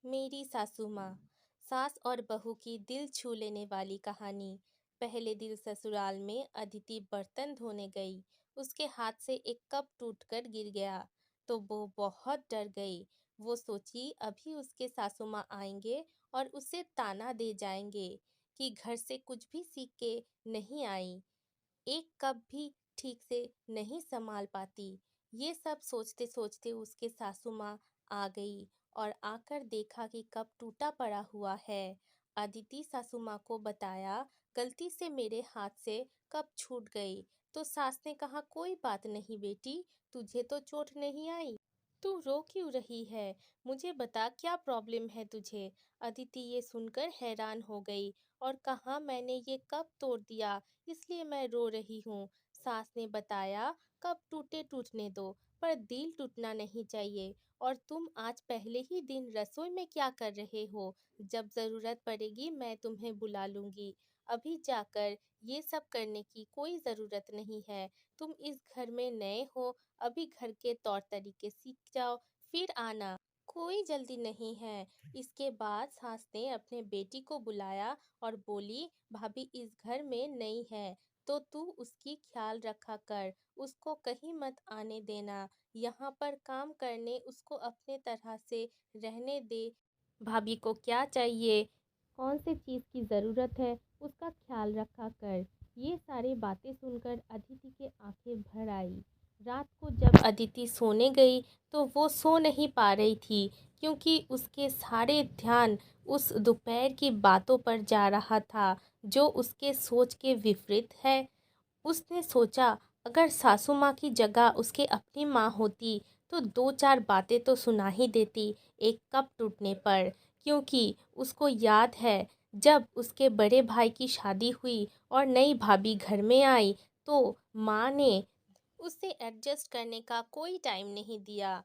मेरी सासू माँ। सास और बहू की दिल छू लेने वाली कहानी। पहले दिन ससुराल में अदिति बर्तन धोने गई। उसके हाथ से एक कप टूटकर गिर गया तो वो बहुत डर गई। वो सोची अभी उसके सासू माँ आएंगे और उसे ताना दे जाएंगे कि घर से कुछ भी सीख के नहीं आई, एक कप भी ठीक से नहीं संभाल पाती। ये सब सोचते सोचते उसके सासू माँ आ गई और आकर देखा कि कप टूटा पड़ा हुआ है। अदिति सासू माँ को बताया, गलती से मेरे हाथ से कप छूट गई। तो सास ने कहा, कोई बात नहीं बेटी, तुझे तो चोट नहीं आई, तू रो क्यों रही है? मुझे बता क्या प्रॉब्लम है तुझे? अदिति ये सुनकर हैरान हो गई और कहा, मैंने ये कब तोड़ दिया, इसलिए मैं रो रही हूँ। सास ने बताया, कब टूटे टूटने दो, पर दिल टूटना नहीं चाहिए। और तुम आज पहले ही दिन रसोई में क्या कर रहे हो? जब जरूरत पड़ेगी मैं तुम्हें बुला लूंगी। अभी जाकर ये सब करने की कोई ज़रूरत नहीं है। तुम इस घर में नए हो, अभी घर के तौर तरीके सीख जाओ, फिर आना, कोई जल्दी नहीं है। इसके बाद सास ने अपने बेटी को बुलाया और बोली, भाभी इस घर में नई है तो तू उसकी ख्याल रखा कर, उसको कहीं मत आने देना, यहाँ पर काम करने उसको अपने तरह से रहने दे। भाभी को क्या चाहिए, कौन सी चीज़ की ज़रूरत है, उसका ख्याल रखा कर। ये सारी बातें सुनकर अदिति के आंखें भर आई। रात को जब अदिति सोने गई तो वो सो नहीं पा रही थी, क्योंकि उसके सारे ध्यान उस दोपहर की बातों पर जा रहा था जो उसके सोच के विपरीत है। उसने सोचा, अगर सासू माँ की जगह उसकी अपनी माँ होती तो दो चार बातें तो सुना ही देती एक कप टूटने पर। क्योंकि उसको याद है, जब उसके बड़े भाई की शादी हुई और नई भाभी घर में आई तो माँ ने उसे एडजस्ट करने का कोई टाइम नहीं दिया।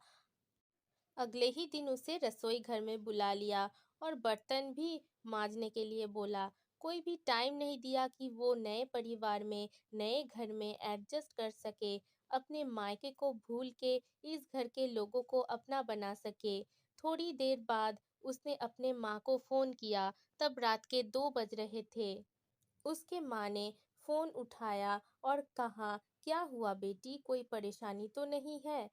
अगले ही दिन उसे रसोई घर में बुला लिया और बर्तन भी मांजने के लिए बोला। कोई भी टाइम नहीं दिया कि वो नए परिवार में, नए घर में एडजस्ट कर सके, अपने मायके को भूल के इस घर के लोगों को अपना बना सके। थोड़ी देर बाद उसने अपने माँ को फ़ोन किया, तब रात के 2 बज रहे थे। उसके माँ ने फ़ोन उठाया और कहा, क्या हुआ बेटी, कोई परेशानी तो नहीं है?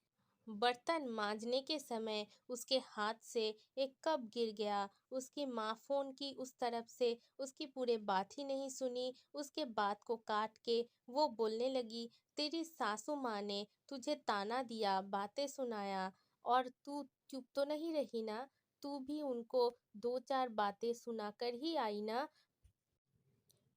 बर्तन मांजने के समय उसके हाथ से एक कप गिर गया। उसकी माँ फ़ोन की उस तरफ से उसकी पूरे बात ही नहीं सुनी। उसके बात को काट के वो बोलने लगी, तेरी सासू माँ ने तुझे ताना दिया, बातें सुनाया और तू चुप तो नहीं रही ना? तू भी उनको दो चार बातें सुनाकर ही आई ना?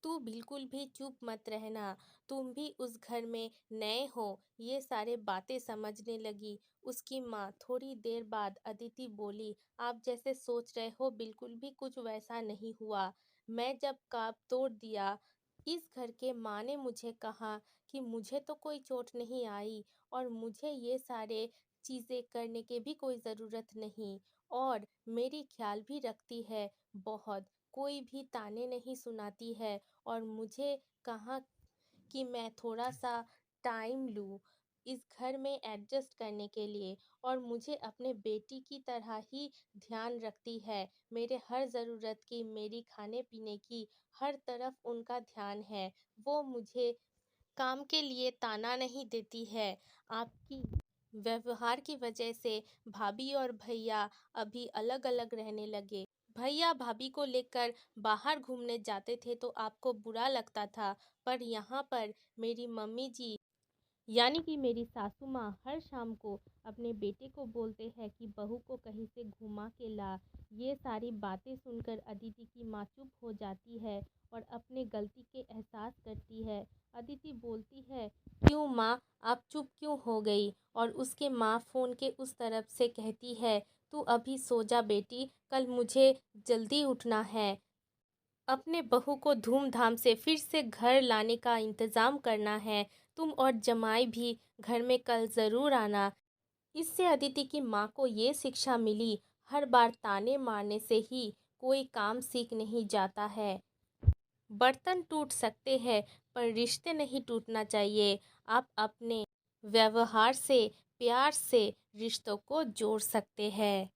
तू बिल्कुल भी चुप मत रहना, तुम भी उस घर में नए हो। ये सारे बातें समझने लगी उसकी माँ। थोड़ी देर बाद अदिति बोली, आप जैसे सोच रहे हो बिल्कुल भी कुछ वैसा नहीं हुआ। मैं जब कप तोड़ दिया, इस घर के माँ ने मुझे कहा कि मुझे तो कोई चोट नहीं आई और मुझे ये सारे चीज़ें करने की भी कोई ज़रूरत नहीं, और मेरी ख्याल भी रखती है बहुत, कोई भी ताने नहीं सुनाती है और मुझे कहा कि मैं थोड़ा-सा टाइम लूँ इस घर में एडजस्ट करने के लिए, और मुझे अपने बेटी की तरह ही ध्यान रखती है। मेरे हर ज़रूरत की, मेरी खाने-पीने की, हर तरफ उनका ध्यान है। वो मुझे काम के लिए ताना नहीं देती है। आपकी व्यवहार की वजह से भाभी और भैया अभी अलग-अलग रहने लगे। भैया भाभी को लेकर बाहर घूमने जाते थे तो आपको बुरा लगता था, पर यहाँ पर मेरी मम्मी जी, यानी कि मेरी सासू माँ, हर शाम को अपने बेटे को बोलते हैं कि बहू को कहीं से घुमा के ला। ये सारी बातें सुनकर अदिति की माँ चुप हो जाती है और अपने गलती के एहसास करती है। अदिति बोलती है, क्यों माँ, आप चुप क्यों हो गई? और उसके माँ फ़ोन के उस तरफ से कहती है, तू अभी सो जा बेटी, कल मुझे जल्दी उठना है, अपने बहू को धूमधाम से फिर से घर लाने का इंतज़ाम करना है। तुम और जमाई भी घर में कल ज़रूर आना। इससे अदिति की माँ को ये शिक्षा मिली, हर बार ताने मारने से ही कोई काम सीख नहीं जाता है। बर्तन टूट सकते हैं पर रिश्ते नहीं टूटना चाहिए। आप अपने व्यवहार से, प्यार से रिश्तों को जोड़ सकते हैं।